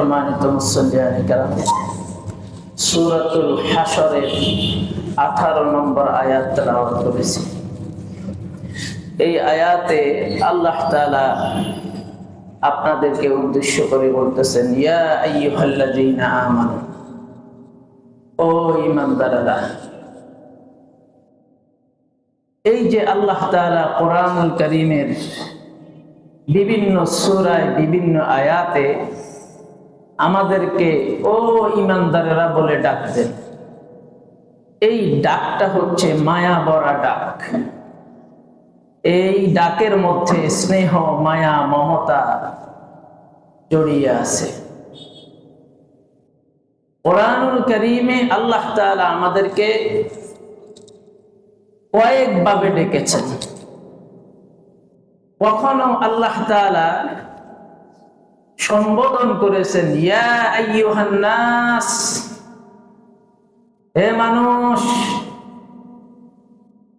সম্মানিত মুসল্লিয়ানে কেরাম, সূরাতুল হাশরের 18 নম্বর আয়াত তেলাওয়াত করেছি। এই আয়াতে আল্লাহ তাআলা আপনাদেরকে উদ্দেশ্য করে বলতেছেন, ইয়া আইয়ুহাল্লাযীনা আমানু, ও ঈমানদারেরা। এই যে আল্লাহ তাআলা কোরআনুল কারীমের বিভিন্ন সূরায় বিভিন্ন আয়াতে আমাদেরকে ও ঈমানদারেরা বলে ডাকতেন, এই ডাকটা হচ্ছে মায়া ভরা ডাক। এই ডাকের মধ্যে স্নেহ, মায়া, মমতা জড়িয়ে আছে। কোরআনুল কারীমে আল্লাহ তাআলা আমাদেরকে কয়েকভাবে ডেকেছেন। কখনো আল্লাহ তাআলা সম্বোধন করেছেন, ইয়া আইয়ুহান নাস, হে মানুষ।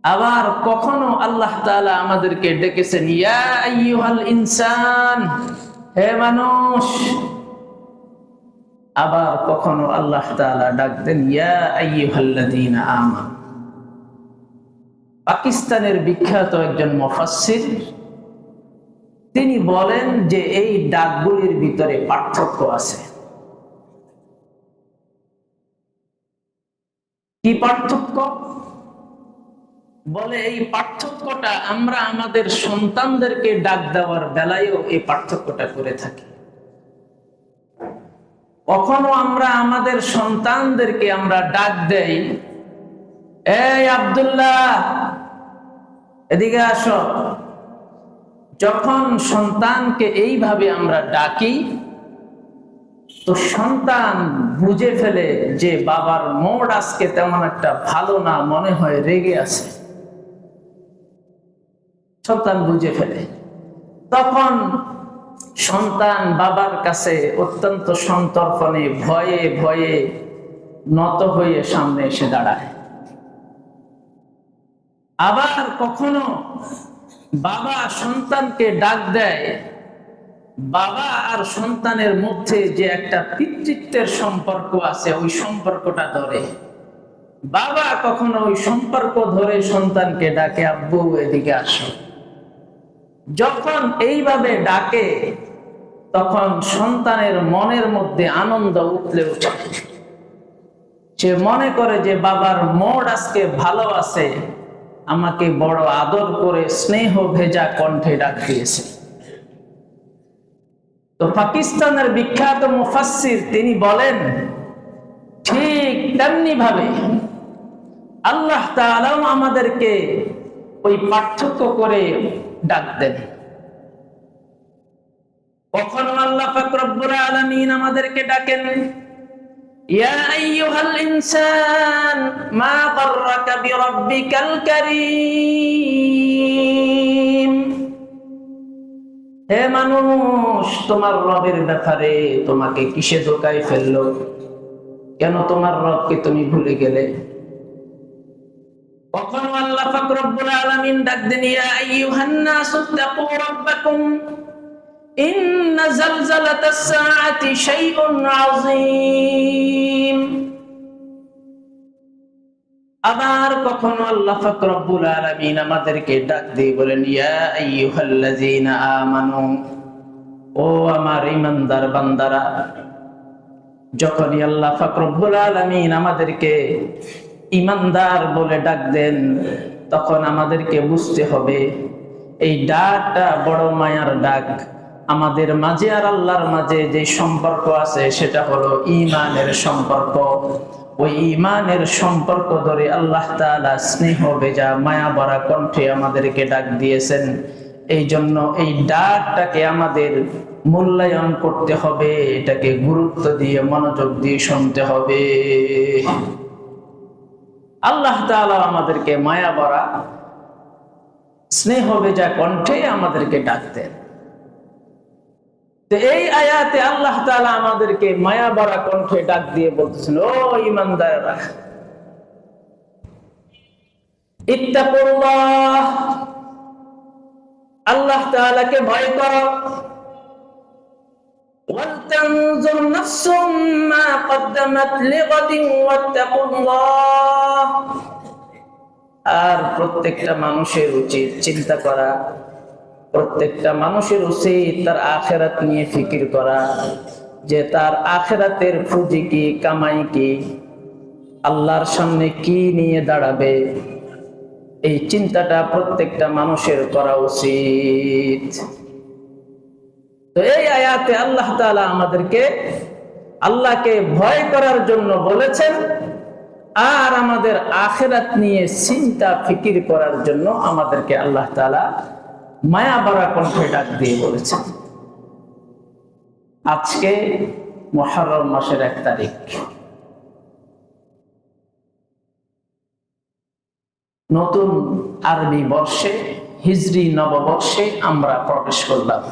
আবার কখনো আল্লাহ তাআলা আমাদেরকে ডেকেছেন, ইয়া আইয়ুহাল ইনসান, হে মানুষ। আবার কখনো আল্লাহ তাআলা ডাক দেন, ইয়া আইয়ুহাল্লাযীনা আমানু। পাকিস্তানের বিখ্যাত একজন মুফাসসির তিনি বলেন যে এই ডাকগুলির ভিতরে পার্থক্য আছে। কি পার্থক্য? বলে এই পার্থক্যটা আমরা আমাদের সন্তানদেরকে ডাক দেওয়ার বেলায়ও এই পার্থক্যটা করে থাকি। কখনো আমরা আমাদের সন্তানদেরকে আমরা ডাক দেই, এই আব্দুল্লাহ এদিকে আসো। যখন সন্তানকে এইভাবে আমরা ডাকি, তো সন্তান বুঝে ফেলে যে বাবার মোড আজকে তেমন একটা ভালো না, মনে হয় রেগে আছে। সন্তান বুঝে ফেলে। তখন সন্তান বাবার কাছে অত্যন্ত সন্তর্পণে ভয়ে ভয়ে নত হয়ে সামনে এসে দাঁড়ায়। আবার কখনো বাবা সন্তানকে ডাক দেয়, বাবা আর সন্তানের মধ্যে যে একটা পিতৃত্বের সম্পর্ক আছে, ওই সম্পর্কটা ধরে। বাবা কখনো ওই সম্পর্ক ধরে সন্তানকে ডাকে, আব্বু এদিকে আসো। যখন এইভাবে ডাকে, তখন সন্তানের মনের মধ্যে আনন্দ উতলে ওঠে। সে মনে করে যে বাবার মোড আজকে ভালো আছে, আমাকে বড় আদর করে স্নেহ ভেজা কণ্ঠে ডাক দিয়েছে। তো পাকিস্তানের বিখ্যাত মুফাসসির তিনি বলেন, ঠিক তেমনি ভাবে আল্লাহ তাআলাও আমাদেরকে ওই পার্থক্য করে ডাক দেন। কখনো আল্লাহ পাক রব্বুল আলামিন আমাদেরকে ডাকেন, ইয়া আইয়ুহাল ইনসান মা গাররাকা বিরাব্বিকাল কারীম, হে মানুষ, তোমার রবের ব্যাপারে তোমাকে কিসে ধোঁকায় ফেললো? কেন তোমার রবকে তুমি ভুলে গেলে? কখনো আল্লাহ পাক রব্বুল আলামিন ডাক দেন, ইয়া আইয়ুহান নাসু তাকু রাব্বাকুম ইন্না জালজালাতাস সাআতি শাইউন আযীম। আবার কখনো আল্লাহ পাক রব্বুল আলামিন আমাদেরকে ডাক দিয়ে বলেন, ইয়া আইয়ুহাল্লাযীনা আমানু, ও আমার ঈমানদার বান্দারা। যখনই আল্লাহ পাক রব্বুল আলামিন আমাদেরকে ঈমানদার বলে ডাক দেন, তখন আমাদেরকে বুঝতে হবে এই ডাকটা বড় মায়ার ডাক। আমাদের মাঝে আর আল্লাহর মাঝে যে সম্পর্ক আছে সেটা হলো ঈমানের সম্পর্ক। ওই ঈমানের সম্পর্ক ধরে আল্লাহ তাআলা স্নেহ ভেজা মায়া ভরা কণ্ঠে আমাদেরকে ডাক দিয়েছেন। এই জন্য এই ডাকটাকে আমাদের মূল্যায়ন করতে হবে, এটাকে গুরুত্ব দিয়ে মনোযোগ দিয়ে শুনতে হবে। আল্লাহ তাআলা আমাদেরকে মায়া ভরা স্নেহ ভেজা কণ্ঠে আমাদেরকে ডাকতেন। তো এই আয়াতে আল্লাহ তাআলা আমাদেরকে মায়া ভরা কণ্ঠে ডাক দিয়ে বলতেছেন, ও ঈমানদাররা, ইত্তাকুল্লাহ, আল্লাহ তাআলাকে ভয় করো। ওয়ালতানজুর নাফসুম মা কদ্দামাত লিগাদিন ওয়াত্তাকুল্লাহ। আর প্রত্যেকটা মানুষের উচিত চিন্তা করা, প্রত্যেকটা মানুষের উচিত তার আখিরাত নিয়ে ফিকির করা, যে তার আখিরাতের পুঁজি কি, কামাই কি, আল্লাহর সামনে কি নিয়ে দাঁড়াবে। এই চিন্তাটা প্রত্যেকটা মানুষের করা উচিত। তো এই আয়াতে আল্লাহ তাআলা আমাদেরকে আল্লাহকে ভয় করার জন্য বলেছেন, আর আমাদের আখিরাত নিয়ে চিন্তা ফিকির করার জন্য আমাদেরকে আল্লাহ তাআলা মায়া ভরা কণ্ঠে ডাক দিয়ে বলেছেন। আজকে মুহররম মাসের 1 তারিখ, নতুন আরবি বর্ষে, হিজরি নববর্ষে আমরা প্রবেশ করলাম।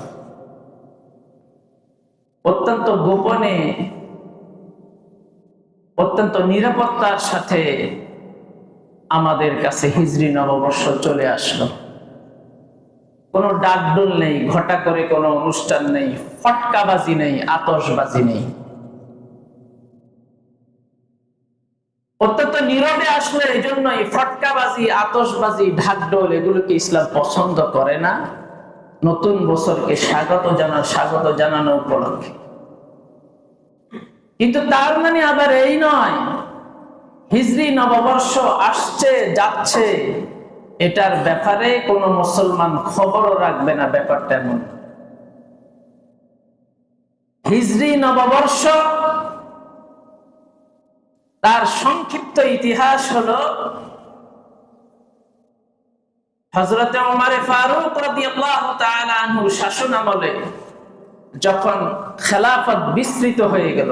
অত্যন্ত গোপনে, অত্যন্ত নিরাপত্তার সাথে আমাদের কাছে হিজরি নববর্ষ চলে আসলো। কোনো ডাকডোল নেই, ঘটা করে কোনো অনুষ্ঠান নেই, ফটকাবাজি নেই, আতশবাজি নেই। অত্যন্ত নীরবে আসলে। এই জন্যই ফটকাবাজি, আতশবাজি, ঢাকঢোল এগুলোকে ইসলাম পছন্দ করে না। নতুন বছরকে স্বাগত জানানো উপলক্ষে। কিন্তু তার মানে আবার এই নয় হিজরি নববর্ষ আসছে যাচ্ছে এটার ব্যাপারে কোনো মুসলমান খবরও রাখবে না, ব্যাপারটা এমন। হিজরি নববর্ষ তার সংক্ষিপ্ত ইতিহাস হলো হযরত ওমর ফারুক রাদিয়াল্লাহু তাআলা আনহু শাসন আমলে যখন খেলাফত বিস্তৃত হয়ে গেল,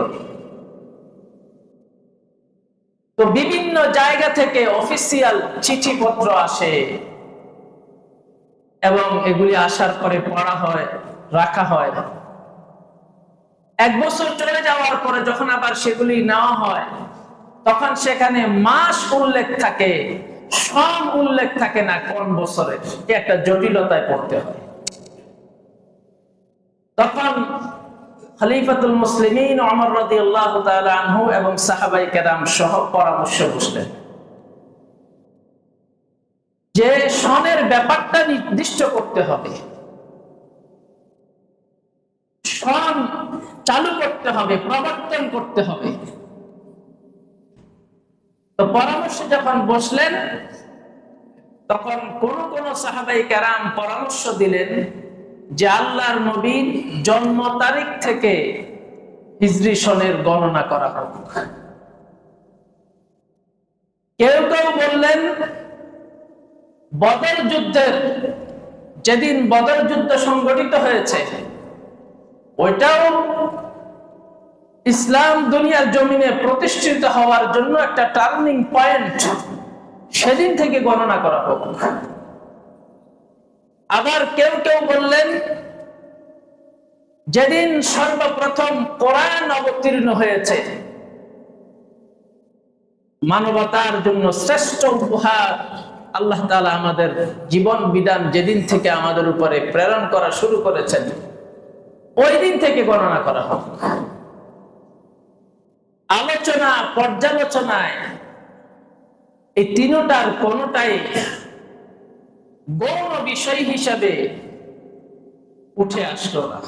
তো বিভিন্ন জায়গা থেকে অফিসিয়াল চিঠিপত্র আসে এবং এগুলি আসার পরে পড়া হয়, রাখা হয়। 1 বছর চলে যাওয়ার পরে যখন আবার সেগুলি নেওয়া হয়, তখন সেখানে মাস উল্লেখ থাকে, সন উল্লেখ থাকে না কোন বছরে। একটা জটিলতায় পড়তে হয়। তখন খলিফাতুল মুসলিমিন ওমর রাদিয়াল্লাহু তাআলা আনহু এবং সাহাবায়ে কেরাম সহ পরামর্শ বসলেন যে সনের ব্যাপারটা নির্দিষ্ট করতে হবে, সন চালু করতে হবে, প্রবর্তন করতে হবে। তো পরামর্শে যখন বসলেন, তখন কোন সাহাবায়ে কেরাম পরামর্শ দিলেন যে আল্লাহর নবীর জন্ম তারিখ থেকে হিজরি সনের গণনা করা হোক। কেউ কেউ বললেন বদর যুদ্ধের, যেদিন বদর যুদ্ধ সংগঠিত হয়েছে, ওইটাও ইসলাম দুনিয়ার জমিনে প্রতিষ্ঠিত হওয়ার জন্য একটা টার্নিং পয়েন্ট, সেদিন থেকে গণনা করা হোক। আবার কেউ কেউ বললেন যেদিন সর্বপ্রথম কোরআন অবতীর্ণ হয়েছে, মানবতার জন্য শ্রেষ্ঠ উপহার আল্লাহ তাআলা আমাদের জীবন বিধান যেদিন থেকে আমাদের উপরে প্রেরণ করা শুরু করেছেন, ওই দিন থেকে গণনা করা হোক। আলোচনা পর্যালোচনায় এই তিনটার কোনটাই গৌণ বিষয় হিসাবে উঠে আসলো না।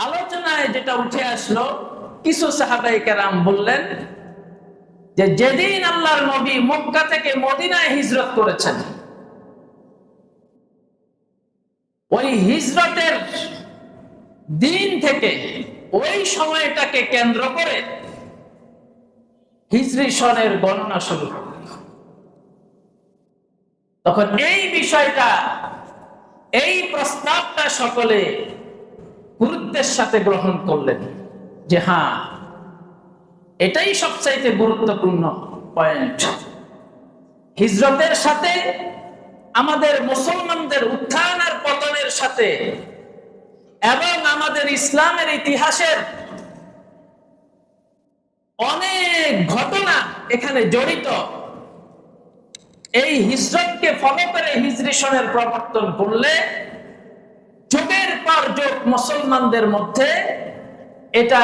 আলোচনায় যেটা উঠে আসলো, কিছু সাহাবায়ে কেরাম বললেন যে যেদিন আল্লাহর নবী মক্কা থেকে মদিনায় হিজরত করেছেন, ওই হিজরতের দিন থেকে, ওই সময়টাকে কেন্দ্র করে হিজরি সনের গণনা শুরু হল। তখন এই বিষয়টা, এই প্রস্তাবটা সকলে গুরুত্বের সাথে গ্রহণ করলেন যে হ্যাঁ, এটাই সবচাইতে গুরুত্বপূর্ণ পয়েন্ট। হিজরতের সাথে, আমাদের মুসলমানদের উত্থান আর পতনের সাথে, এবং আমাদের ইসলামের ইতিহাসের অনেক ঘটনা এখানে জড়িত। এই হিজরতকে ফলো করে হিজরি সনের প্রবর্তন করলে যুগের পর যুগ মুসলমানদের মধ্যে এটা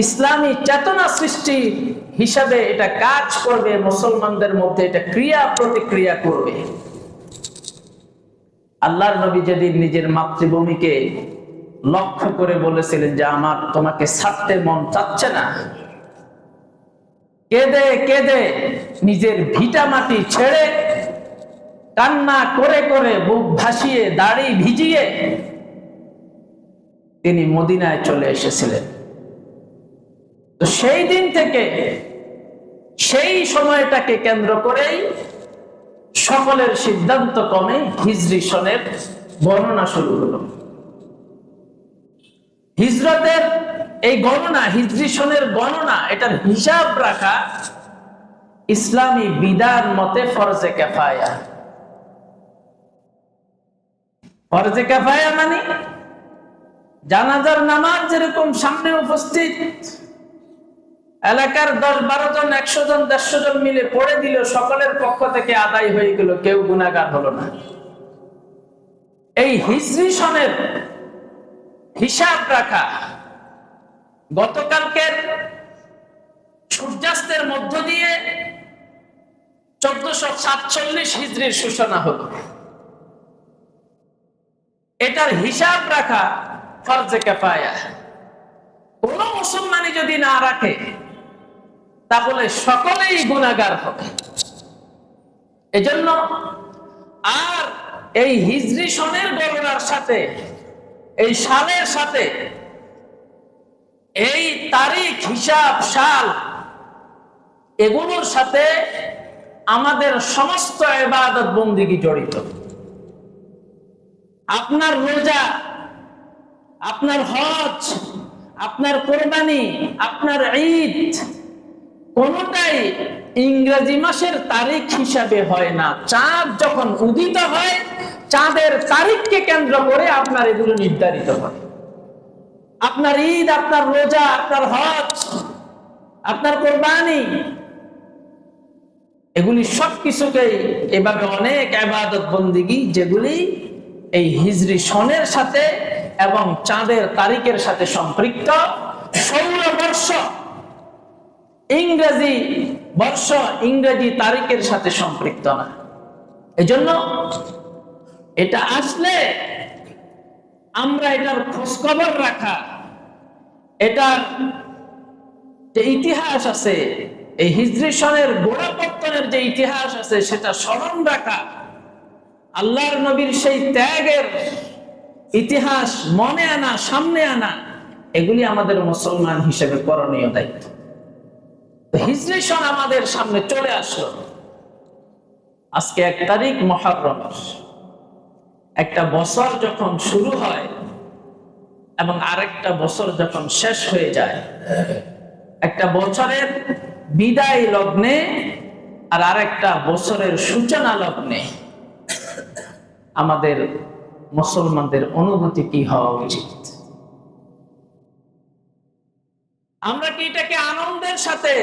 ইসলামী চেতনা সৃষ্টি হিসাবে এটা কাজ করবে, মুসলমানদের মধ্যে এটা ক্রিয়া প্রতিক্রিয়া করবে। আল্লাহর নবী যেদিন নিজের মাতৃভূমিকে লক্ষ্য করে বলেছিলেন যে আমার তোমাকে ছাড়তে মন চাচ্ছে না, কেঁদে কেঁদে নিজের ভিটা মাটি ছেড়ে কান্না করে করে বুক ভাসিয়ে দাড়ি ভিজিয়ে তিনি মদিনায় চলে এসেছিলেন। তো সেই দিন থেকে সেই সময়টাকে কেন্দ্র করেই সকলের সিদ্ধান্ত ক্রমে হিজরি সনের গণনা শুরু হলো। হিজরতের এই গণনা, হিজরি সনের গণনা, এটার হিসাব রাখা ইসলামী বিধান মতে ফরজে কিফায়া। ফরজে কিফায়া মানে জানাজার নামাজ যেরকম সামনে উপস্থিত এলাকার 10-12 জন 100 জন 150 জন মিলে পড়ে দিল, সকলের পক্ষ থেকে আদায় হয়ে গেল, কেউ গুনাহগার হলো না। এই হিজরি সনের হিসাব রাখা গতকালকের সূর্যাস্তের মধ্য দিয়ে 1447 হিজরির সূচনা হলো। এটার হিসাব রাখা ফরজে কিফায়া। কোন মুসলমানই যদি না রাখে তাহলে সকলেই গুনাহগার হবে। এজন্য আর এই হিজরি সনের গণনার সাথে, এই সালের সাথে, এই তারিখ হিসাব সাল এগুলোর সাথে আমাদের সমস্ত ইবাদত বন্দেগী জড়িত। আপনার রোজা, আপনার হজ, আপনার কোরবানি, আপনার ঈদ কোনটাই ইংরেজি মাসের তারিখ হিসাবে হয় না। চাঁদ যখন উদিত হয়, চাঁদের তারিখকে কেন্দ্র করে আপনার এগুলো নির্ধারিত হয়। আপনার ঈদ, আপনার রোজা, আপনার হজ, আপনার কোরবানি, এগুলি সবকিছুকেই এভাবে অনেক ইবাদত বন্দেগী যেগুলি এই হিজরি সনের সাথে এবং চাঁদের তারিখের সাথে সম্পৃক্ত। সৌরবর্ষ ইংরেজি বর্ষ ইংরেজি তারিখের সাথে সম্পৃক্ত না। এজন্য এটা আসলে আমরা এটার খোঁজখবর রাখা, এটার যে ইতিহাস আছে, এই হিজরি সনের গোড়াপত্তনের যে ইতিহাস আছে সেটা স্মরণ রাখা, আল্লাহর নবীর সেই ত্যাগের ইতিহাস মনে আনা, সামনে আনা, এগুলি আমাদের মুসলমান হিসেবে করণীয় দায়িত্ব। হিজরি সন আমাদের সামনে চলে আসলো। আজকে 1 তারিখ মুহররম। একটা বছর যখন শুরু হয় এবং আরেকটা বছর যখন শেষ হয়ে যায়, একটা বছরের বিদায় লগ্নে আর আরেকটা বছরের সূচনা লগ্নে আমাদের মুসলমানদের অনুভূতি কি হওয়া উচিত? আমরা কি এটাকে আনন্দের সাথে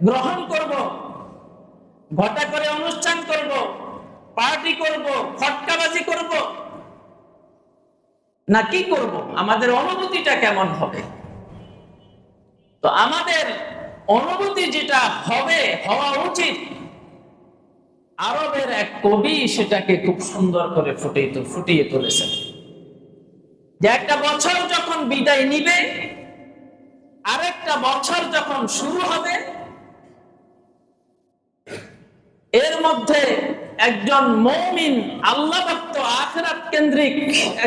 গ্রহণ করব, ঘটা করে অনুষ্ঠান করব, পার্টি করব, ফটকাবাজি করব, না কি করব? আমাদের অনুভূতিটা কেমন হবে? তো আমাদের অনুভূতি যেটা হবে, হওয়া উচিত, আরবের এক কবি সেটাকে খুব সুন্দর করে ফুটিয়ে তুলেছেন যে একটা বছর যখন বিদায় নিবে, আরেকটা বছর যখন শুরু হবে, এর মধ্যে একজন মুমিন, আল্লাহ ভক্ত, আখিরাত কেন্দ্রিক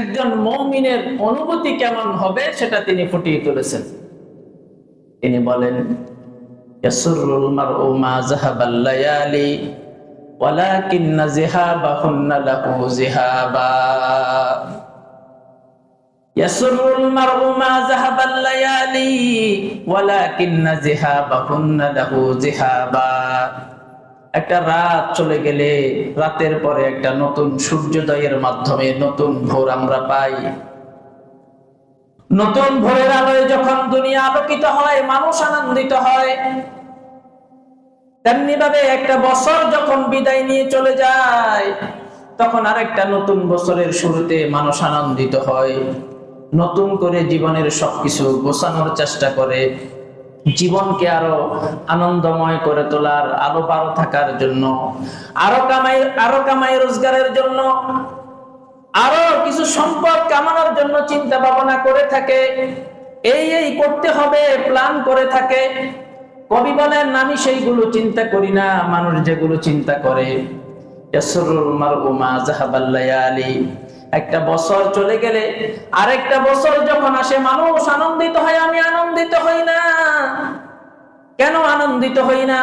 একজন মুমিনের অনুভূতি কেমন হবে সেটা তিনি ফুটিয়ে তুলেছেন। তিনি বলেন, ইয়াসুরুল মারউ মা যাহাবাল লায়ালি ওয়ালাকিন্না যিহাবাহুন্না লাহু যিহাবা। ইয়াসুরুল মারউ মা যাহাবাল লায়ালি ওয়ালাকিন্না যিহাবাহুন্না লাহু যিহাবা। একটা রাত চলে গেলে রাতের পরে একটা নতুন সূর্যোদয়ের মাধ্যমে নতুন ভোর আমরা পাই। নতুন ভোরের আলোয় যখন দুনিয়া আলোকিত হয়, মানুষ আনন্দিত হয়, তেমনি ভাবে একটা বছর যখন বিদায় নিয়ে চলে যায়, তখন আরেকটা নতুন বছরের শুরুতে মানুষ আনন্দিত হয়, নতুন করে জীবনের সবকিছু গোছানোর চেষ্টা করে, জীবনকে আরো আনন্দময় করে তোলার, আলো পারো থাকার জন্য, আরো কামাই রোজগারের জন্য, আরো কিছু সম্পদ কামানোর জন্য চিন্তা ভাবনা করে থাকে। এই করতে হবে প্ল্যান করে থাকে। কবি বলেন, আমি সেইগুলো চিন্তা করি না, মানুষ যেগুলো চিন্তা করে। ইয়াসরুল মারউ মা যাহাবাল লায়ালি, একটা বছর চলে গেলে আরেকটা বছর যখন আসে মানুষ আনন্দিত হয়, আমি আনন্দিত হই না। কেন আনন্দিত হই না?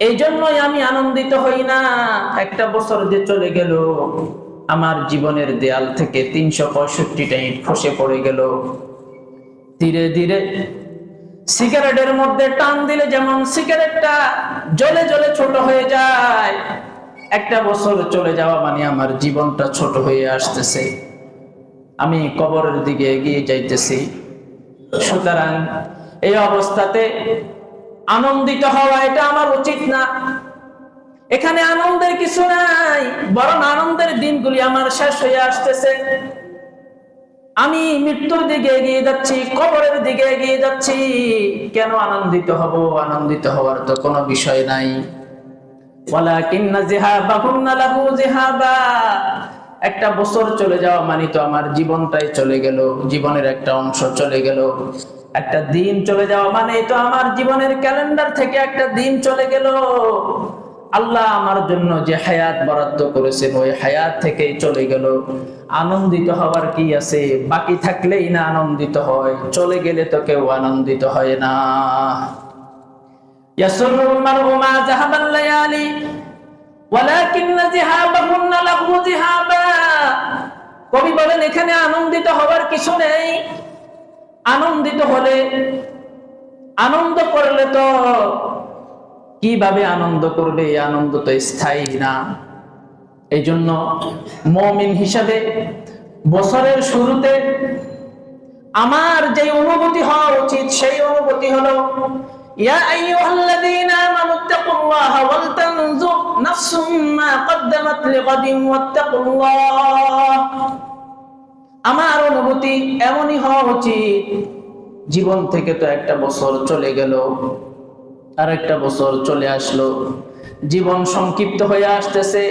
এই জন্যই আমি আনন্দিত হই না, একটা বছর যে চলে গেল, আমার জীবনের দেয়াল থেকে 365টা ইট খসে পড়ে গেল। ধীরে ধীরে সিগারেটের মধ্যে টান দিলে যেমন সিগারেটটা জ্বলে জ্বলে ছোট হয়ে যায়, একটা বছর চলে যাওয়া মানে আমার জীবনটা ছোট হয়ে আসতেছে, আমি কবরের দিকে এগিয়ে যাইতেছি। সুতরাং এই অবস্থাতে আনন্দিত হওয়া এটা আমার উচিত না। এখানে আনন্দের কিছু নাই, বরং আনন্দের দিনগুলি আমার শেষ হয়ে আসতেছে। আমি মৃত্যুর দিকে এগিয়ে যাচ্ছি, কবরের দিকে এগিয়ে যাচ্ছি। কেন আনন্দিত হব? আনন্দিত হওয়ার তো কোনো বিষয় নাই। ওয়ালাকিন্না যিহাবাহুন্না লাহু যিহাবা, একটা বছর চলে যাওয়া মানে তো আমার জীবনটাই চলে গেল, জীবনের একটা অংশ চলে গেল। একটা দিন চলে যাওয়া মানে তো আমার জীবনের ক্যালেন্ডার থেকে একটা দিন চলে গেল। আল্লাহ আমার জন্য যে হায়াত বরাদ্দ করেছেন ওই হায়াত থেকেই চলে গেল। আনন্দিত হওয়ার কি আছে? বাকি থাকলেই না আনন্দিত হয়, চলে গেলে তো কেউ আনন্দিত হয় না। ইয়াসরুল মারউ মা যাহাবাল লায়ালি ওয়ালাকিন্না যিহাবাহুন্না লাহু যিহাবা। কবি বলেন, এখানে আনন্দিত হওয়ার কিছু নেই। আনন্দিত হলে, আনন্দ করলে তো কিভাবে আনন্দ করবে? এই আনন্দ তো স্থায়ী না। এই জন্য মুমিন হিসাবে বছরের শুরুতে আমার যে অনুভূতি হওয়া উচিত সেই অনুভূতি হলো, ইয়া আইয়ুহাল্লাযীনা আমানুত্তাকুল্লাহা ওয়াল তানজুর নাফসুম মা কদ্দামাত লিগাদিন ওয়াত্তাকুল্লাহ। আমার অনুভূতি এমনই হওয়া উচিত, জীবন থেকে তো একটা বছর চলে গেল, আর একটা বছর চলে আসলো, জীবন সংক্ষিপ্ত হয়ে আসতেছে।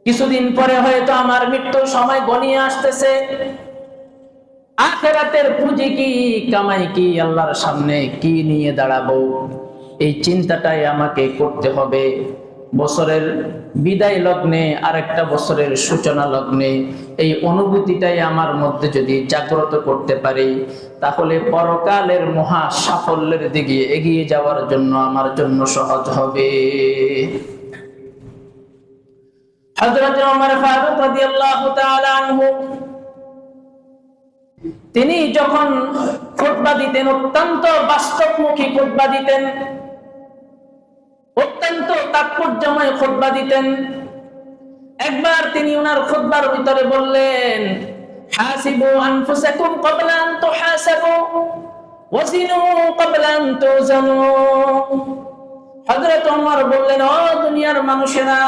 কিছুদিন পরে হয়তো আমার মৃত্যুর সময় ঘনিয়ে আসতেছে। আখিরাতের পুঁজি কি, কামাই কি, আল্লাহর সামনে কি নিয়ে দাঁড়াবো, এই চিন্তাটাই আমাকে করতে হবে। বছরের বিদায় লগ্নে, আরেকটা বছরের সূচনা লগ্নে এই অনুভূতিটাই আমার মধ্যে যদি জাগ্রত করতে পারি, তাহলে পরকালের মহা সাফল্যের দিকে এগিয়ে যাওয়ার জন্য আমার জন্য সহজ হবে। হযরত ওমর ফারুক রাদিয়াল্লাহু তাআলা আনহু, তিনি যখন খুতবা দিতেন, অত্যন্ত বাস্তবমুখী খুতবা দিতেন, অত্যন্ত তাৎপর্যময় খুতবা দিতেন। একবার তিনি ওনার খুতবার ভিতরে বললেন, হাসিবু আনফুসাকুম ক্বাবলা আন তুহাসাবু ওয়াজিনু ক্বাবলা আন তুজানু। হযরত ওমর বললেন, ও দুনিয়ার মানুষেরা,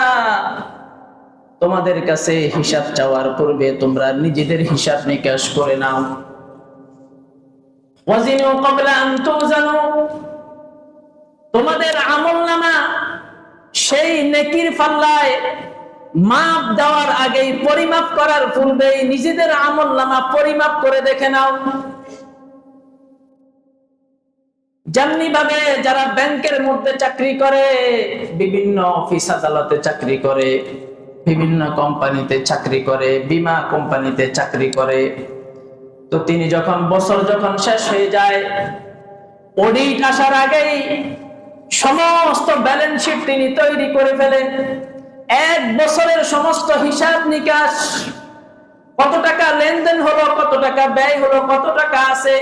তোমাদের কাছে হিসাব চাওয়ার পূর্বে তোমরা নিজেদের হিসাব নিকাশ করে নাও। ওয়াজিনু ক্বাবলা আন তুজানু, তোমাদের আমলনামা সেই নেকির পাল্লায় মাপ দেওয়ার আগেই, পরিমাপ করার পূর্বেই নিজেদের আমলনামা পরিমাপ করে দেখে নাও। যেমনি ভাবে যারা ব্যাংকের মধ্যে চাকরি করে, বিভিন্ন অফিস আদালতে চাকরি করে, বিভিন্ন কোম্পানিতে চাকরি করে, বীমা কোম্পানিতে চাকরি করে, তো তিনি যখন বছর যখন শেষ হয়ে যায়, অডিট আসার আগেই সমস্ত ব্যালেন্স শিট তিনি তৈরি করে ফেলেন। এক বছরের সমস্ত হিসাব নিকাশ, কত টাকা লেনদেন হলো, কত টাকা ব্যয় হলো, কত টাকা আছে,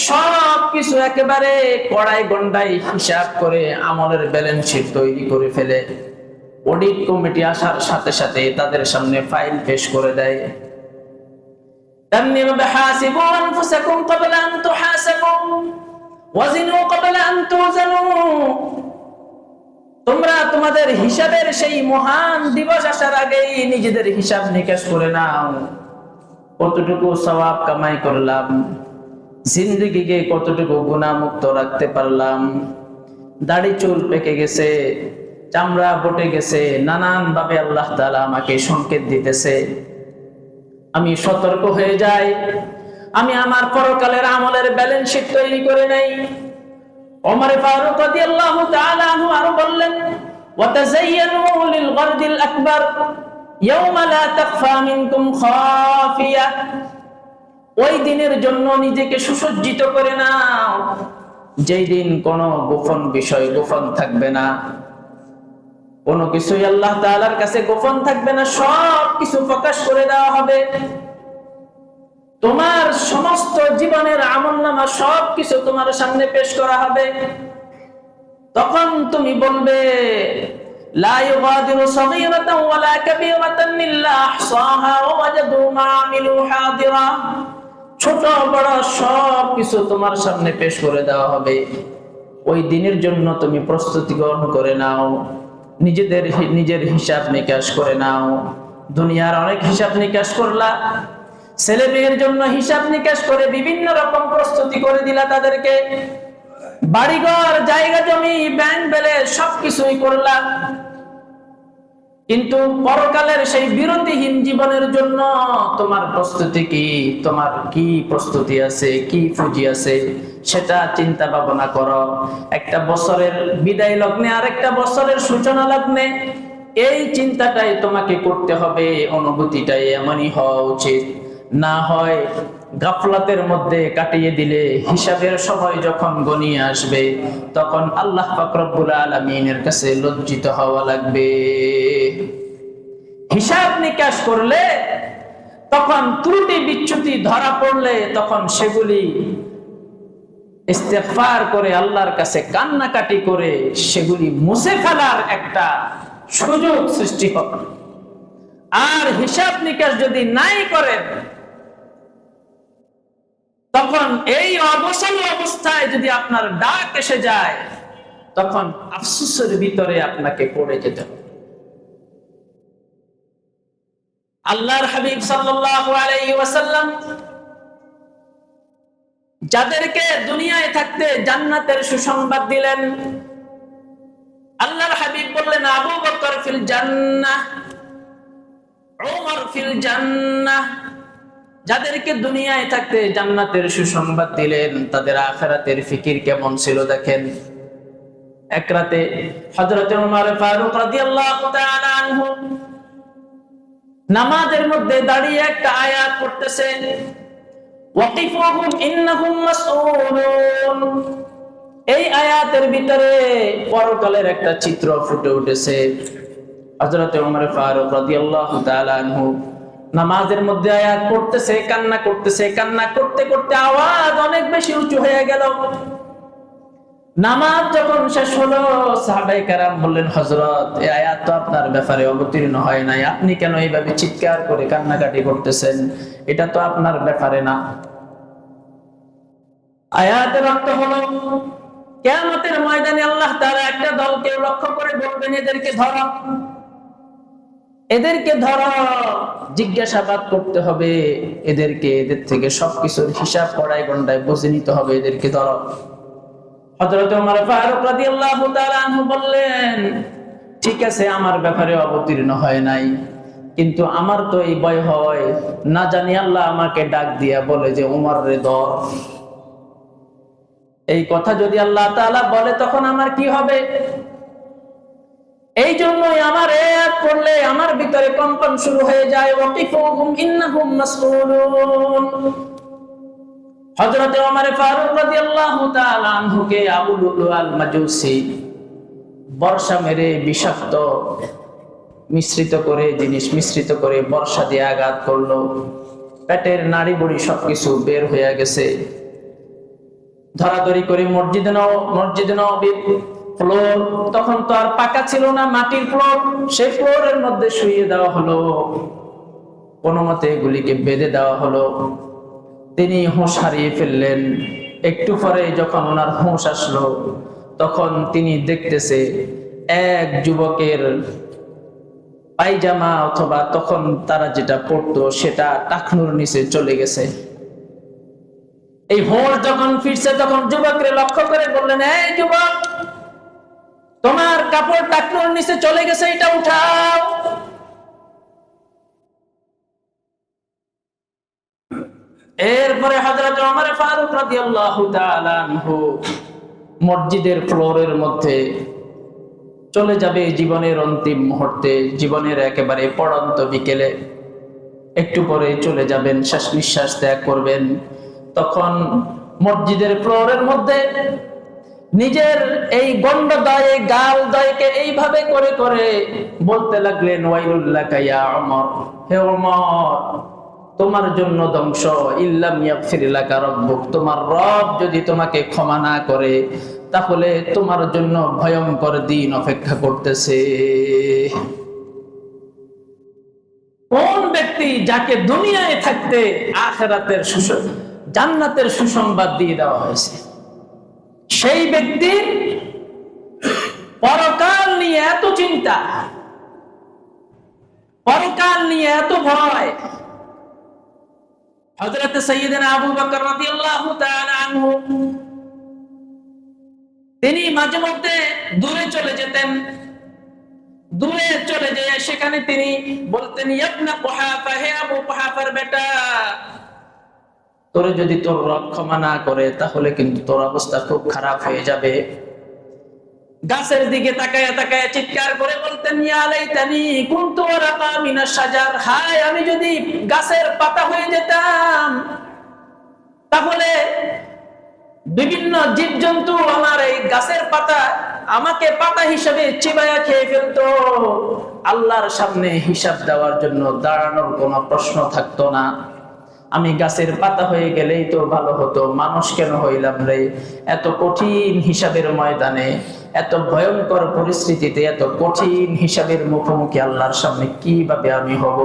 সব কিছু একেবারে কড়াই গন্ডাই হিসাব করে আমলের ব্যালেন্স শিট তৈরি করে ফেলে। অডিট কমিটি আসার সাথে সাথে তাদের সামনে ফাইল পেশ করে দেয়। তেমনি ভাবে হাসিবু আনফুসাকুম ক্বাবলা আন তুহাসাবু ওয়াজিনু ক্বাবলা আন তুজানু। তোমরা তোমাদের হিসাবের সেই মহান দিবস আসার আগেই নিজেদের হিসাব নিকাশ করে নাও। কতটুকু সওয়াব কামাই করলাম, জিন্দেগিকে কতটুকু গুনাহমুক্ত রাখতে পারলাম। দাড়ি চুল পেকে গেছে, চামড়া বটে গেছে, নানান ভাবে আল্লাহ তাআলা আমাকে সংকেত দিতেছে। আমি সতর্ক হয়ে যাই, আমি আমার পরকালের আমলের ব্যালেন্স শিট তৈরি করে নেই। ওমর ফারুক রাদিয়াল্লাহু তাআলা আনহু আরো বললেন, ওয়াতাযায়্যানু লিল গারদিল আকবার ইয়াওমা লা তাখফা মিনকুম খাফিয়া। ওই দিনের জন্য নিজেকে সুসজ্জিত করে নাও, যেই দিন কোনো গোপন বিষয় গোপন থাকবে না, কোনো কিছুই আল্লাহ তাআলার কাছে গোপন থাকবে না, সব কিছু প্রকাশ করে দেওয়া হবে। তোমার সমস্ত জীবনের আমলনামা সবকিছু তোমার সামনে পেশ করা হবে। তখন তুমি বলবে, লা ইউগাদিরু সাগীরাতান ওয়ালা কাবীরাতান ইল্লা আহসাহা ওয়া ওয়াজাদু মা আমিলু হাদিরা। ছোট বড় সব কিছু তোমার সামনে পেশ করে দেওয়া হবে। ওই দিনের জন্য তুমি প্রস্তুতি গ্রহণ করে নাও, নিজের হিসাব নিকাশ করে নাও। দুনিয়ার অনেক হিসাব নিকাশ করলা, ছেলে মেয়ের জন্য হিসাব নিকাশ করে বিভিন্ন রকম প্রস্তুতি করে দিলা, তাদেরকে বাড়িঘর জায়গা জমি ব্যাংক ব্যালেন্স সবকিছুই করলা, কিন্তু পরকালের সেই বিরতিহীন জীবনের জন্য তোমার প্রস্তুতি কি? তোমার কি প্রস্তুতি আছে, কি পুঁজি আছে সেটা চিন্তা ভাবনা করো। একটা বছরের বিদায় লগ্নে আর একটা বছরের সূচনা লগ্নে এই চিন্তাটাই তোমাকে করতে হবে। অনুভূতিটাই এমনই হওয়া উচিত, না হয় গাফলাতের মধ্যে কাটিয়ে দিলে হিসাবের সময় যখন গনিয়ে আসবে তখন আল্লাহ পাক রব্বুল আলামিনের কাছে লজ্জিত হওয়া লাগবে। হিসাব নিকাশ করলে তখন ত্রুটি বিচ্যুতি ধরা পড়লে তখন সেগুলি ইস্তেগফার করে আল্লাহর কাছে কান্নাকাটি করে সেগুলি মুছে ফেলার একটা সুযোগ সৃষ্টি হবে। আর হিসাব নিকাশ যদি নাই করেন তখন এই অবসল অবস্থায় যদি আপনার ডাক এসে যায় তখন আফসোসের ভিতরে আপনাকে পড়ে যেতে হবে। আল্লাহর হাবিব সাল্লাল্লাহু আলাইহি ওয়াসাল্লাম যাদেরকে দুনিয়ায় থাকতে জান্নাতের সুসংবাদ দিলেন, আল্লাহর হাবিব বললেন, আবু বকর ফিল জান্নাহ, উমর ফিল জান্নাহ। যাদেরকে দুনিয়ায় থাকতে জান্নাতের সুসংবাদ দিলেন তাদের আখিরাতের ফিকির কেমন ছিল দেখেন। এক রাতে হযরত ওমর ফারুক রাদিয়াল্লাহু তাআলা আনহু নামাজের মধ্যে দাঁড়িয়ে একটা আয়াত পড়তেছেন, ওয়াকিফুহুম ইন্নাহুম মাসউলুন। এই আয়াতের ভিতরে পরকালের একটা চিত্র ফুটে উঠেছে। হযরত ওমর ফারুক রাদিয়াল্লাহু তাআলা আনহু নামাজের মধ্যে আয়াত পড়তেছে, কান্না করতেছে, কান্না করতে করতে আওয়াজ অনেক বেশি উঁচু হয়ে গেল। নামাজ যখন শেষ হলো সাহাবায়ে কেরাম বললেন, হযরত এই আয়াত তো আপনার ব্যাপারে অবতীর্ণ হয় নাই, আপনি কেন এইভাবে চিৎকার করে কান্নাকাটি করতেছেন? এটা তো আপনার ব্যাপারে না। আয়াতের অর্থ হলো কিয়ামতের ময়দানে আল্লাহ তাআলা একটা দলকে লক্ষ্য করে বলবেন, এদেরকে ধরো, এদেরকে ধরো, জিজ্ঞাসাবাদ করতে হবে এদেরকে, এদের থেকে সবকিছুর হিসাব কড়াই গন্ডায় বুঝে নিতে হবে, এদেরকে ধরো। হযরত ওমর ফারুক রাদিয়াল্লাহু তাআলা আনহু বললেন, ঠিক আছে, আমার ব্যাপারে অবতীর্ণ হয় নাই, কিন্তু আমার তো এই ভয় হয়, না জানি আল্লাহ আমাকে ডাক দিয়া বলে যে ওমর রে ধর। এই কথা যদি আল্লাহ তাআলা বলে তখন আমার কি হবে? এই জন্যই আমার আয়াত পড়লে আমার ভিতরে কম্পন শুরু হয়ে যায়, ওয়াকিফুহুম ইন্নাহুম মাসউলুন। হযরত ওমর ফারুক রাদিয়াল্লাহু তাআলা আনহুকে আবু লুলু আল মাজুসি বর্ষা মেরে বিষাক্ত জিনিস মিশ্রিত করে বর্ষা দিয়ে আঘাত করলো। পেটের নাড়ি বুড়ি সবকিছু বের হয়ে গেছে। ধরাধরি করে মসজিদে নববীর ফ্লোর, তখন তো আর পাকা ছিল না, মাটির ফ্লোর, সেই ফ্লোরের মধ্যে শুইয়ে দেওয়া হলো, কোনো মতে এগুলিকে বেঁধে দেওয়া হলো। তিনি হুঁশ হারিয়ে ফেললেন। একটু পরে যখন ওনার হুঁশ আসলো তখন তিনি দেখতেছে এক যুবকের পায়জামা অথবা তখন তারা যেটা পরতো সেটা টাকনুর নিচে চলে গেছে। এই ভোর যখন ফিরছে তখন যুবককে লক্ষ্য করে বললেন, এই যুবক, তোমার কাপড় টাকনুর নিচে চলে গেছে, এটা উঠাও। এরপরে হযরত ওমর ফারুক রাদিয়াল্লাহু তাআলা আনহু মসজিদের ফ্লোরের মধ্যে চলে যাবে জীবনের অন্তিম মুহূর্তে, জীবনের একেবারে পড়ন্ত বিকেলে একটু পরে চলে যাবেন, শেষ নিঃশ্বাস ত্যাগ করবেন। তখন মসজিদের ফ্লোরের মধ্যে নিজের এই গন্ডদয় গাল দয়কে এইভাবে করে করে বলতে লাগলেন, ওয়াইলুল লাকা ইয়া ওমর, হে ওমর, তোমার জন্য ধ্বংস, ইল্লাম ইয়াগফির লাকা রাব্বুক, তোমার রব যদি তোমাকে ক্ষমা না করে তাহলে তোমার জন্য ভয়ঙ্কর দিন অপেক্ষা করতেছে। কোন ব্যক্তি যাকে দুনিয়ায় থাকতে আখিরাতের জান্নাতের সুসংবাদ দিয়ে দেওয়া হয়েছে, সেই ব্যক্তির পরকাল নিয়ে এত চিন্তা, পরকাল নিয়ে এত ভয়। হযরত সাইয়্যিদনা আবু বকর রাদিয়াল্লাহু তাআলা আনহু তিনি মাঝে মধ্যে দূরে চলে যেতেন। দূরে চলে যেয়ে সেখানে তিনি বলতেন, ইবনা কুহাফা, হে আবু কুহাফার বেটা, তোরে যদি তোর রব ক্ষমা না করে তাহলে কিন্তু তোর অবস্থা খুব খারাপ হয়ে যাবে। গাছের দিকে তাকায়া তাকায়া চিৎকার করে বলতেন, ইয়া লাইতানি কুনতু ওয়ারাকা মিনাশ শাজার, হায় আমি যদি গাছের পাতা হয়ে যেতাম, তাহলে বিভিন্ন জীবজন্তু আমার এই গাছের পাতা আমাকে পাতা হিসেবে চিবায়া খেয়ে ফেলতো। আল্লাহর সামনে হিসাব দেওয়ার জন্য দাঁড়ানোর কোনো প্রশ্ন থাকতো না। আমি গাছের পাতা হয়ে গেলেই তো ভালো হতো, মানুষ কেন হইলাম রে? এত কঠিন হিসাবের ময়দানে, এত ভয়ঙ্কর পরিস্থিতিতে, এত কঠিন হিসাবের মুখোমুখি আল্লাহর সামনে কিভাবে আমি হব?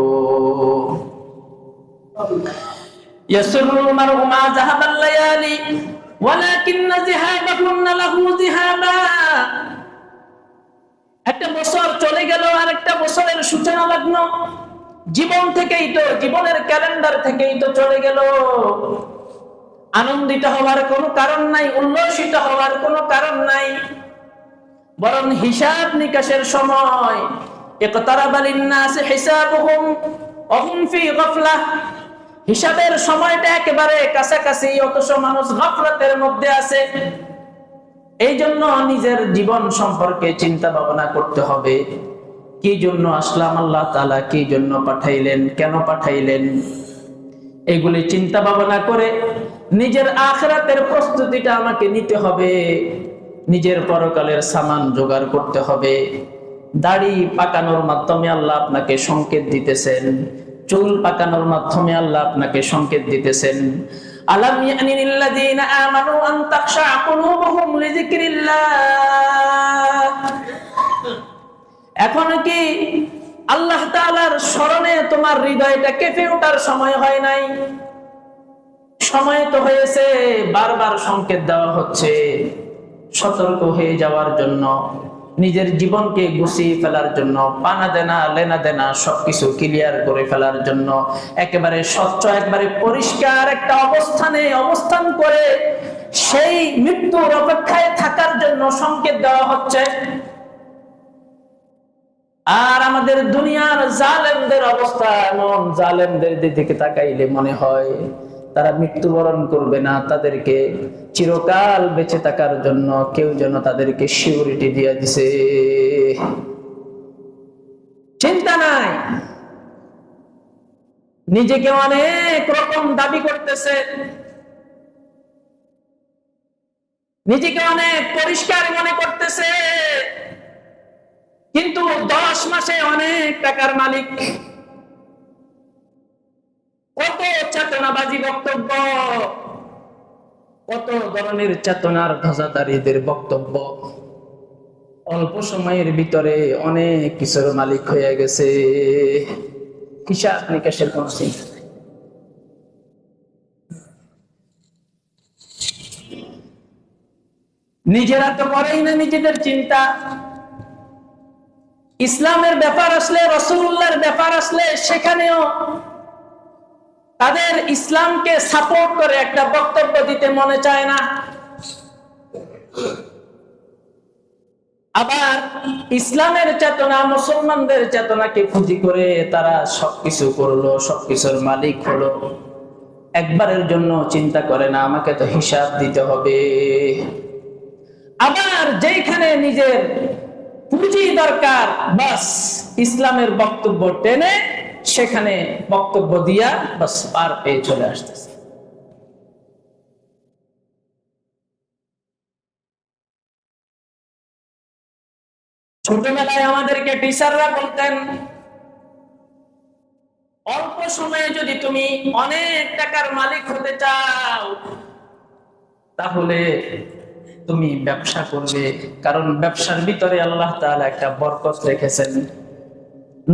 ইয়াসুরুল মারউ মা যাহাবাল লায়ালি ওয়ালাকিন্না যিহাবাকুন্না লাহু যিহাবা। একটা বছর চলে গেল, আর একটা বছরের সূচনা লগ্ন। জীবন থেকেই তো, জীবনের ক্যালেন্ডার থেকেই তো চলে গেল। আনন্দিত হওয়ার কোনো কারণ নাই, উল্লসিত হওয়ার কোনো কারণ নাই, বরং হিসাব নিকাশের সময়। ইকতারাবা লিন-নাসি হিসাবুহুম ওয়া হুম ফি গাফলাহ। হিসাবের সময়টা একেবারে কাছাকাছি, অথচ মানুষ গাফলাতের মধ্যে আছে। এই জন্য নিজের জীবন সম্পর্কে চিন্তা ভাবনা করতে হবে। কি জন্য আসলাম, আল্লাহ তাআলা কি জন্য পাঠাইলেন, কেন পাঠাইলেন, এগুলি চিন্তা ভাবনা করে নিজের আখিরাতের প্রস্তুতিটা আমাকে নিতে হবে। নিজের পরকালের সামান জোগাড় করতে হবে। দাড়ি পাকানোর মাধ্যমে আল্লাহ আপনাকে সংকেত দিতেছেন, চুল পাকানোর মাধ্যমে আল্লাহ আপনাকে সংকেত দিতেছেন। আলাম ইয়ানিল লাযিনা আমানু আন তাখশা কুলুবুহুম লিযিকরিল্লাহ। এখন কি আল্লাহ তাআলার স্মরণে তোমার হৃদয়টা কেঁপে ওঠার সময় হয় নাই? সময় তো হয়েছে। বারবার সংকেত দেওয়া হচ্ছে সতর্ক হয়ে যাওয়ার জন্য, নিজের জীবনকে গুছিয়ে ফেলার জন্য, পানা দেনা লেনা দেনা সবকিছু ক্লিয়ার করে ফেলার জন্য, একেবারে স্বচ্ছ, একবারে পরিষ্কার একটা অবস্থানে অবস্থান করে সেই মৃত্যুর অপেক্ষায় থাকার জন্য সংকেত দেওয়া হচ্ছে। আর আমাদের দুনিয়ার জালেমদের অবস্থা এমন, জালেমদের দিকে তাকাইলে মনে হয় তারা মৃত্যুবরণ করবে না, তাদেরকে চিরকাল বেঁচে থাকার জন্য কেউ যেন তাদেরকে সিউরিটি দিয়ে দিছে। চিন্তা নাই, নিজেকে অনেক রকম দাবি করতেছে, নিজেকে অনেক পরিষ্কার মনে করতেছে, কিন্তু 10 মাসে অনেক টাকার মালিক। কত চেতনাবাজি বক্তব্য, কত ধরনের চেতনার ধ্বজাধারীদের বক্তব্য, অল্প সময়ের ভিতরে অনেক কিছুর মালিক হয়ে গেছে। হিসাব নিকাশের কোন চিন্তা নাই। নিজেরা তো করেই না নিজেদের চিন্তা, ইসলামের ব্যাপার আসলে, রাসূলুল্লাহর ব্যাপার আসলে সেখানেও তাদের ইসলামকে সাপোর্ট করে একটা বক্তব্য দিতে মনে চায় না। আবার ইসলামের চেতনা, মুসলমানদের চেতনাকে পুঁজি করে তারা সবকিছু করলো, সবকিছুর মালিক হলো। একবারের জন্য চিন্তা করে না আমাকে তো হিসাব দিতে হবে। আবার যেখানে নিজের পুঁজি দরকার, বাস ইসলামের বক্তব্য টেনে সেখানে বক্তব্য দিয়া বাস পার পেয়ে চলে আসতেছে। ছোটবেলায় আমাদেরকে টিচাররা বলতেন, অল্প সময়ে যদি তুমি অনেক টাকার মালিক হতে চাও তাহলে তুমি ব্যবসা করবে, কারণ ব্যবসার ভিতরে আল্লাহ তাআলা একটা বরকত রেখেছেন।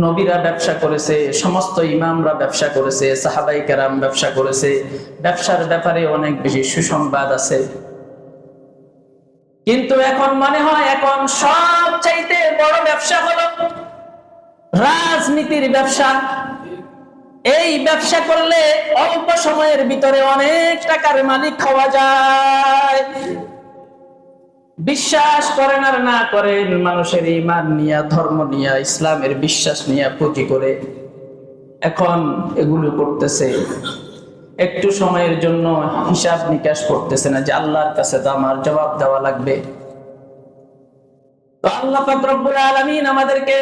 নবীরা ব্যবসা করেছে, সমস্ত ইমামরা ব্যবসা করেছে, সাহাবায়ে কেরাম ব্যবসা করেছে। ব্যবসার ব্যাপারে অনেক বেশি সুসংবাদ আছে। কিন্তু এখন মনে হয় এখন সব চাইতে বড় ব্যবসা হলো রাজনীতির ব্যবসা। এই ব্যবসা করলে অল্প সময়ের ভিতরে অনেক টাকার মালিক হওয়া যায়। বিশ্বাস করেন আর না করেন, মানুষের ঈমান নিয়ে, ধর্ম নিয়ে, ইসলামের বিশ্বাস নিয়ে পুঁজি করে এখন এগুলো করতেছে। একটু সময়ের জন্য হিসাব নিকাশ করতেছে না যে আল্লাহর কাছে তো আমার জবাব দেওয়া লাগবে। তো আল্লাহ পাক রব্বুল আলামিন আমাদেরকে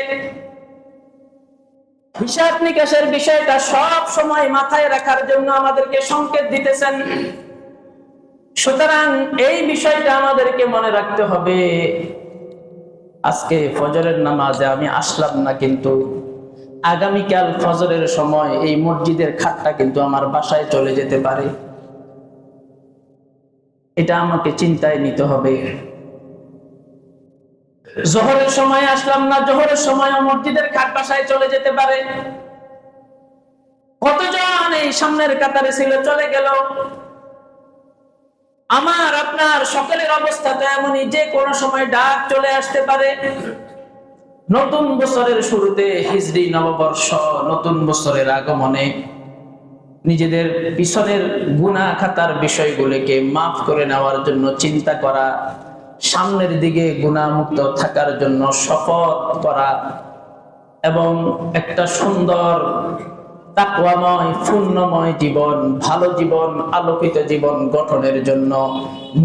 হিসাব নিকাশের বিষয়টা সব সময় মাথায় রাখার জন্য আমাদেরকে সংকেত দিতেছেন। সুতরাং এই বিষয়টা আমাদেরকে মনে রাখতে হবে। আজকে ফজরের নামাজে আমি আসলাম না, কিন্তু আগামীকাল ফজরের সময় এই মসজিদের খাটটা কিন্তু আমার বাসায় চলে যেতে পারে। এটা আমাকে চিন্তায় নিতে হবে। জোহরের সময় আসলাম না, জোহরের সময় মসজিদের খাট বাসায় চলে যেতে পারে। কতজন এই সামনের কাতারে ছিল, চলে গেল। আমার আপনার সকলের অবস্থা তো এমনই, যে কোনো সময় ডাক চলে আসতে পারে। নতুন বছরের শুরুতে, হিজরি নববর্ষ, নতুন বছরের আগমনে নিজেদের পিছনের গুনাহ খাতার বিষয়গুলোকে মাফ করে নেওয়ার জন্য চিন্তা করা, সামনের দিকে গুনাহমুক্ত থাকার জন্য শপথ করা এবং একটা সুন্দর তাকওয়াময় পুণ্যময় জীবন, ভালো জীবন, আলোকিত জীবন গঠনের জন্য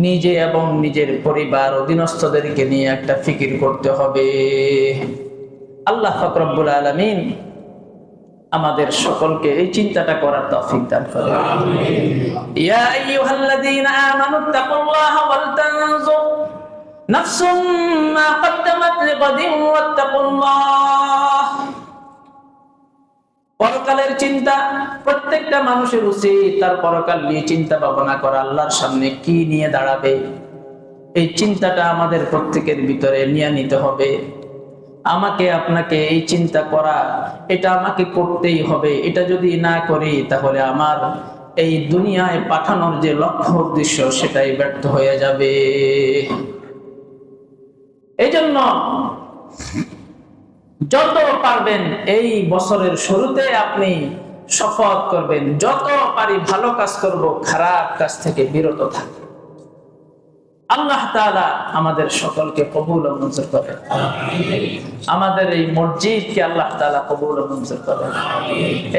নিজে এবং নিজের পরিবার, অধীনস্থদেরকে নিয়ে একটা ফিকির করতে হবে। আল্লাহ পাক রব্বুল আলামিন আমাদের সকলকে এই চিন্তাটা করার তৌফিক দান করুন। ইয়া আইয়ুহাল্লাযীনা আমানুত্তাকুল্লাহা ওয়াল তানজুর নাফসুম মা কদ্দামাত লিগাদিন ওয়াত্তাকুল্লাহ। পরকালের চিন্তা প্রত্যেকটা মানুষের উচিত তার পরকাল নিয়ে চিন্তা ভাবনা করা, আল্লাহর সামনে কি নিয়ে দাঁড়াবে এই চিন্তাটা আমাদের প্রত্যেকের ভিতরে নিয়ে নিতে হবে। আমাকে আপনাকে এই চিন্তা করা, এটা আমাকে করতেই হবে। এটা যদি না করি তাহলে আমার এই দুনিয়ায় পাঠানোর যে লক্ষ্য উদ্দেশ্য সেটাই ব্যর্থ হয়ে যাবে। এই জন্য যত পারবেন এই বছরের শুরুতে আপনি শপথ করবেন, যত পারি ভালো কাজ করব, খারাপ কাজ থেকে বিরত থাকব। আল্লাহ তাআলা আমাদের সকলকে কবুল ও মঞ্জুর করেন। আমাদের এই মসজিদকে আল্লাহ তাআলা কবুল ও মঞ্জুর করেন।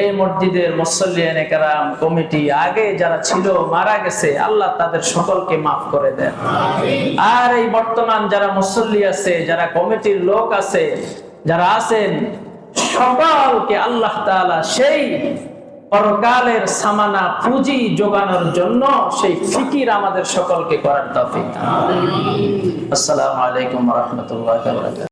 এই মসজিদের মুসল্লিয়ানে কেরাম কমিটি আগে যারা ছিল, মারা গেছে, আল্লাহ তাদের সকলকে মাফ করে দেন। আর এই বর্তমান যারা মুসল্লি আছে, যারা কমিটির লোক আছে, যারা আছেন, সকলকে আল্লাহ তাআলা সেই পরকালের সামানা পুঁজি যোগানোর জন্য সেই ফিকির আমাদের সকলকে করার তৌফিক দান করুন। আসসালামু আলাইকুম ওয়া রাহমাতুল্লাহি ওয়া বারাকাতুহু।